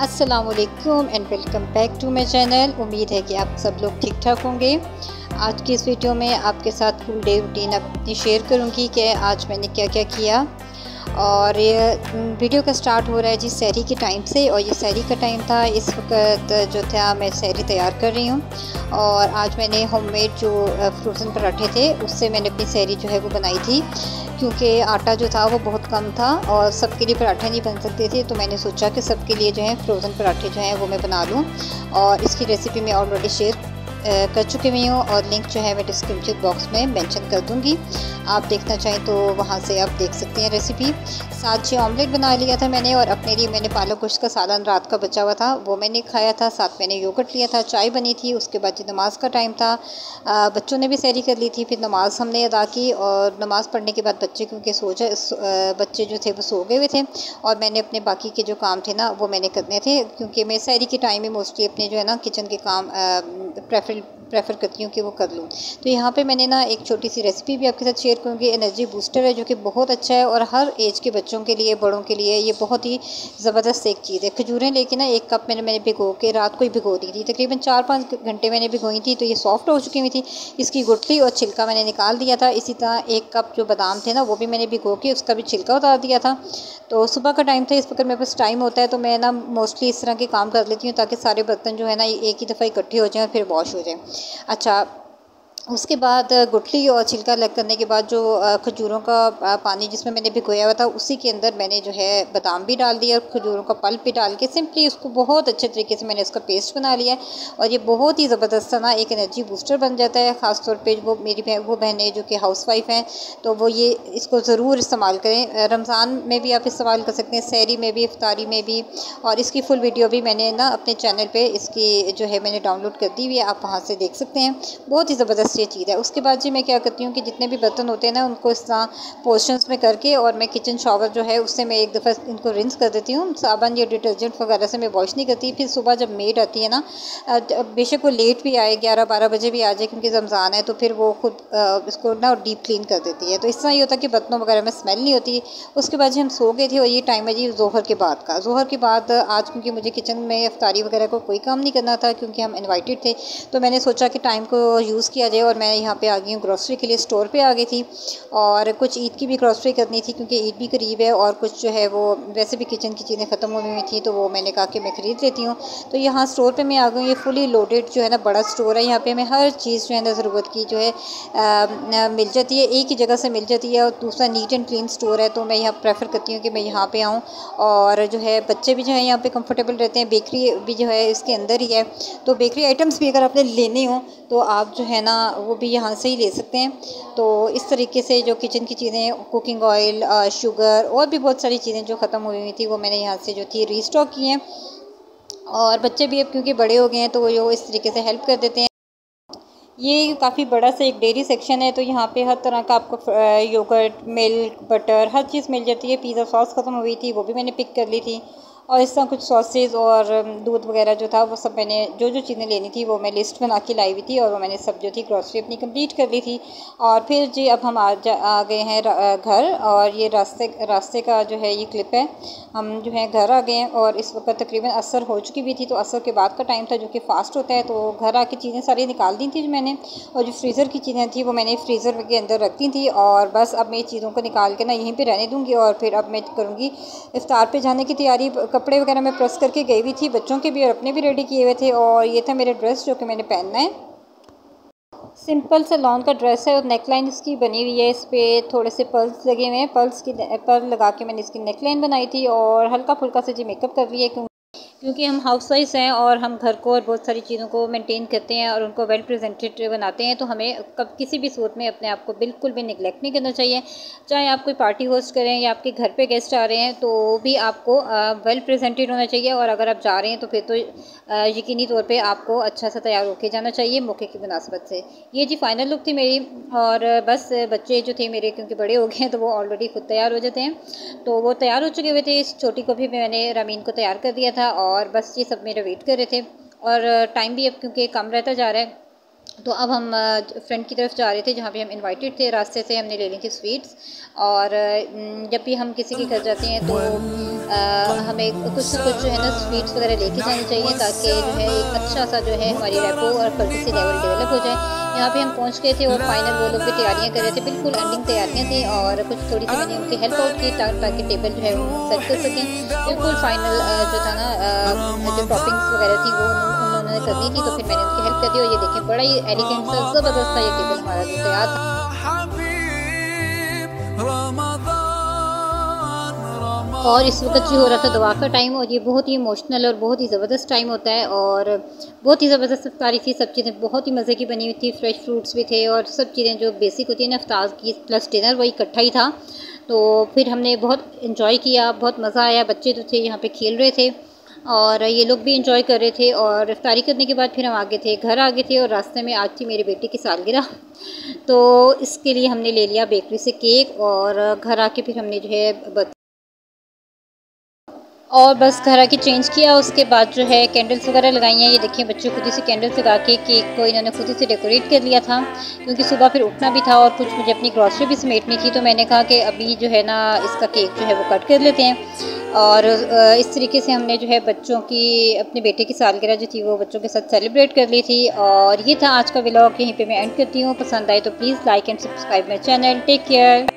अस्सलामुअलैकुम and welcome back to my channel. उम्मीद है कि आप सब लोग ठीक ठाक होंगे। आज की इस वीडियो में आपके साथ फुल डे रूटीन अपनी शेयर करूंगी कि आज मैंने क्या क्या किया। और ये वीडियो का स्टार्ट हो रहा है जी सहरी के टाइम से, और ये सहरी का टाइम था। इस वक्त जो था मैं सहरी तैयार कर रही हूँ, और आज मैंने होममेड जो फ्रोज़न पराठे थे उससे मैंने अपनी सहरी जो है वो बनाई थी, क्योंकि आटा जो था वो बहुत कम था और सबके लिए पराठे नहीं बन सकते थे। तो मैंने सोचा कि सबके लिए जो है फ्रोज़न पराठे जो हैं वो मैं बना लूँ, और इसकी रेसिपी मैं ऑलरेडी शेयर कर चुकी हुई हूँ, और लिंक जो है मैं डिस्क्रिप्शन बॉक्स में मेंशन कर दूँगी। आप देखना चाहें तो वहाँ से आप देख सकते हैं रेसिपी। साथ ही ऑमलेट बना लिया था मैंने, और अपने लिए मैंने पालक गोश्त का सालन रात का बचा हुआ था वो मैंने खाया था। साथ मैंने योगर्ट लिया था, चाय बनी थी। उसके बाद जी नमाज का टाइम था, बच्चों ने भी सहरी कर ली थी। फिर नमाज हमने अदा की, और नमाज़ पढ़ने के बाद बच्चे क्योंकि बच्चे जो थे वो सो गए हुए थे, और मैंने अपने बाकी के जो काम थे ना वो मैंने करने थे, क्योंकि मैं सहरी के टाइम में मोस्टली अपने जो है ना किचन के काम प्रेफर करती हूँ कि वो कर लूँ। तो यहाँ पे मैंने ना एक छोटी सी रेसिपी भी आपके साथ शेयर करूँगी। एनर्जी बूस्टर है जो कि बहुत अच्छा है, और हर एज के बच्चों के लिए, बड़ों के लिए ये बहुत ही ज़बरदस्त एक चीज़ है। खजूरें लेके ना 1 कप मैंने भिगो के रात को ही भिगो दी थी, तकरीबन 4-5 घंटे मैंने भिगोई थी, तो ये सॉफ्ट हो चुकी हुई थी। इसकी गुठली और छिलका मैंने निकाल दिया था। इसी तरह 1 कप जो बादाम थे ना वो भी मैंने भिगो के उसका भी छिलका उतार दिया था। तो सुबह का टाइम था, इस वक्त मेरे पास टाइम होता है तो मैं ना मोस्टली इस तरह के काम कर लेती हूँ, ताकि सारे बर्तन जो है ना एक ही दफ़ा इकट्ठे हो जाएँ और फिर वॉश हो जाएँ। अच्छा, उसके बाद गुठली और छिलका अलग करने के बाद जो खजूरों का पानी जिसमें मैंने भिगोया हुआ था उसी के अंदर मैंने जो है बादाम भी डाल दिया, और खजूरों का पल्प भी डाल के सिंपली उसको बहुत अच्छे तरीके से मैंने उसका पेस्ट बना लिया है। और ये बहुत ही ज़बरदस्त ना एक एनर्जी बूस्टर बन जाता है। ख़ासतौर पे वो मेरी बहनें जो कि हाउसवाइफ हैं, तो वो ये इसको ज़रूर इस्तेमाल करें। रमज़ान में भी आप इस्तेमाल कर सकते हैं, सहरी में भी, इफ्तारी में भी। और इसकी फुल वीडियो भी मैंने ना अपने चैनल पर इसकी जो है मैंने डाउनलोड कर दी हुई है, आप वहाँ से देख सकते हैं। बहुत ही ज़बरदस्त ये चीज़ है। उसके बाद जी मैं क्या करती हूँ कि जितने भी बर्तन होते हैं ना उनको इस तरह पोर्शंस में करके, और मैं किचन शॉवर जो है उससे मैं एक दफ़ा इनको रिंस कर देती हूँ। साबुन या डिटर्जेंट वगैरह से मैं वॉश नहीं करती। फिर सुबह जब मेड आती है ना, बेशक वो लेट भी आए, 11-12 बजे भी आ जाए, क्योंकि रमज़ान है, तो फिर वो खुद इसको ना डीप क्लीन कर देती है। तो इस तरह ये होता है कि बर्तनों वगैरह में स्मेल नहीं होती। उसके बाद जी हम सो गए थे, और ये टाइम है जी ज़ोहर के बाद का। ज़ोहर के बाद आज क्योंकि मुझे किचन में इफ्तारी वगैरह को कोई काम नहीं करना था, क्योंकि हम इन्वाइटेड थे, तो मैंने सोचा कि टाइम को यूज़ किया जाए। और मैं यहाँ पे आ गई हूँ ग्रॉसरी के लिए, स्टोर पे आ गई थी, और कुछ ईद की भी ग्रॉसरी करनी थी, क्योंकि ईद भी करीब है। और कुछ जो है वो वैसे भी किचन की चीज़ें ख़त्म हुई हुई थी, तो वो मैंने कहा कि मैं ख़रीद लेती हूँ। तो यहाँ स्टोर पे मैं आ गई हूँ। ये फुली लोडेड जो है ना बड़ा स्टोर है। यहाँ पे हमें हर चीज़ जो है ना ज़रूरत की जो है मिल जाती है, एक ही जगह से मिल जाती है। और दूसरा नीट एंड क्लीन स्टोर है, तो मैं यहाँ प्रेफर करती हूँ कि मैं यहाँ पे आऊँ। और जो है बच्चे भी जो है यहाँ पे कंफर्टेबल रहते हैं। बेकरी भी जो है इसके अंदर ही है, तो बेकरी आइटम्स भी अगर आपने लेने हो तो आप जो है ना वो भी यहाँ से ही ले सकते हैं। तो इस तरीके से जो किचन की चीज़ें, कुकिंग ऑयल, शुगर और भी बहुत सारी चीज़ें जो ख़त्म हुई हुई थी वो मैंने यहाँ से जो थी रीस्टॉक की हैं। और बच्चे भी अब क्योंकि बड़े हो गए हैं तो वो इस तरीके से हेल्प कर देते हैं। ये काफ़ी बड़ा सा एक डेयरी सेक्शन है, तो यहाँ पे हर तरह का आपको योगर्ट, मिल्क, बटर, हर चीज़ मिल जाती है। पिज़्ज़ा सॉस ख़त्म हुई थी, वो भी मैंने पिक कर ली थी। और इस तरह कुछ सॉसेज और दूध वगैरह जो था वो सब मैंने जो जो चीज़ें लेनी थी वो मैं लिस्ट बना के लाई हुई थी, और वो मैंने सब जो थी ग्रॉसरी अपनी कंप्लीट कर ली थी। और फिर जी अब हम आ गए हैं घर, और ये रास्ते का जो है ये क्लिप है। हम जो है घर आ गए हैं, और इस वक्त तकरीबन असर हो चुकी भी थी, तो असर के बाद का टाइम था जो कि फ़ास्ट होता है। तो घर आके चीज़ें सारी निकाल दी थी जो मैंने, और जो फ्रीज़र की चीज़ें थी वो मैंने फ्रीज़र के अंदर रख दी थी। और बस अब मैं चीज़ों को निकाल के ना यहीं पे रहने दूँगी, और फिर अब मैं करूँगी इफ्तार पे जाने की तैयारी। कपड़े वगैरह मैं प्रेस करके गई हुई थी, बच्चों के भी और अपने भी रेडी किए हुए थे। और ये था मेरा ड्रेस जो कि मैंने पहनना है। सिंपल सा लॉन का ड्रेस है, और नेकलाइन इसकी बनी हुई है। इस पर थोड़े से पर्ल्स लगे हुए हैं, पर्ल लगा के मैंने इसकी नेकलाइन बनाई थी, और हल्का फुल्का से जी मेकअप कर लिया, क्योंकि हम हाउसवाइफ हैं और हम घर को और बहुत सारी चीज़ों को मेंटेन करते हैं और उनको वेल प्रेजेंटेड बनाते हैं। तो हमें कब किसी भी सूरत में अपने आप को बिल्कुल भी निगलेक्ट नहीं करना चाहिए। चाहे आप कोई पार्टी होस्ट करें या आपके घर पे गेस्ट आ रहे हैं, तो भी आपको वेल प्रेजेंटेड होना चाहिए। और अगर आप जा रहे हैं तो फिर तो यकीनी तौर पे आपको अच्छा सा तैयार होके जाना चाहिए मौके की मुनासबत से। ये जी फाइनल लुक थी मेरी। और बस बच्चे जो थे मेरे क्योंकि बड़े हो गए हैं, तो वो ऑलरेडी खुद तैयार हो जाते हैं, तो वो तैयार हो चुके हुए थे। इस छोटी को भी मैंने रामीन को तैयार कर दिया था, और बस ये सब मेरा वेट कर रहे थे। और टाइम भी अब क्योंकि कम रहता जा रहा है, तो अब हम फ्रंट की तरफ जा रहे थे जहाँ पे हम इनवाइटेड थे। रास्ते से हमने ले ली थी स्वीट्स। और जब भी हम किसी के घर जाते हैं तो हमें कुछ ना कुछ जो है ना स्वीट्स वगैरह लेके जानी चाहिए, ताकि जो है एक अच्छा सा जो है हमारी रेपो और कर्टेसी लेवल डेवलप हो जाए। यहाँ पे हम पहुँच गए थे और फाइनल वो लोग भी तैयारियाँ कर रहे थे, बिल्कुल एंडिंग तैयारियाँ थी। और कुछ थोड़ी सी मैंने उनकी हेल्प आउट की ताकि टेबल जो है वो सेट कर सकें। बिल्कुल फाइनल जो था ना जो टॉपिंग्स वगैरह थी वो उन्होंने करनी थी, तो फिर मैंने उनकी हेल्प कर दी। और ये देखें बड़ा ही एलिगेंट सा ज़बरदस्त सा ये टेबल हमारा जो तैयार था। और इस वक्त जो हो रहा था दुआ का टाइम, और ये बहुत ही इमोशनल और बहुत ही ज़बरदस्त टाइम होता है। और बहुत ही ज़बरदस्त इफ्तारी थी, सब चीज़ें बहुत ही मज़े की बनी हुई थी, फ्रेश फ्रूट्स भी थे और सब चीज़ें जो बेसिक होती है ना इफ्तार की प्लस डिनर वही इकट्ठा ही था। तो फिर हमने बहुत इन्जॉय किया, बहुत मज़ा आया। बच्चे जो थे यहाँ पे खेल रहे थे और ये लोग भी इंजॉय कर रहे थे। और इफ्तारी करने के बाद फिर हम घर आ गए थे। और रास्ते में आज थी मेरी बेटी की सालगिरह, तो इसके लिए हमने ले लिया बेकरी से केक। और घर आके फिर हमने जो है और बस घर आके चेंज किया। उसके बाद जो है कैंडल्स वगैरह लगाई हैं। ये देखिए बच्चे खुद ही से कैंडल्स लगा के केक को इन्होंने खुद ही से डेकोरेट कर लिया था, क्योंकि सुबह फिर उठना भी था और कुछ मुझे अपनी ग्रॉसरी भी समेटनी थी। तो मैंने कहा कि अभी जो है ना इसका केक जो है वो कट कर लेते हैं। और इस तरीके से हमने जो है बच्चों की अपने बेटे की सालगिरह जो थी वो बच्चों के साथ सेलिब्रेट कर ली थी। और ये था आज का व्लॉग, यहीं पर मैं एंड करती हूँ। पसंद आए तो please like and subscribe my channel. Take care.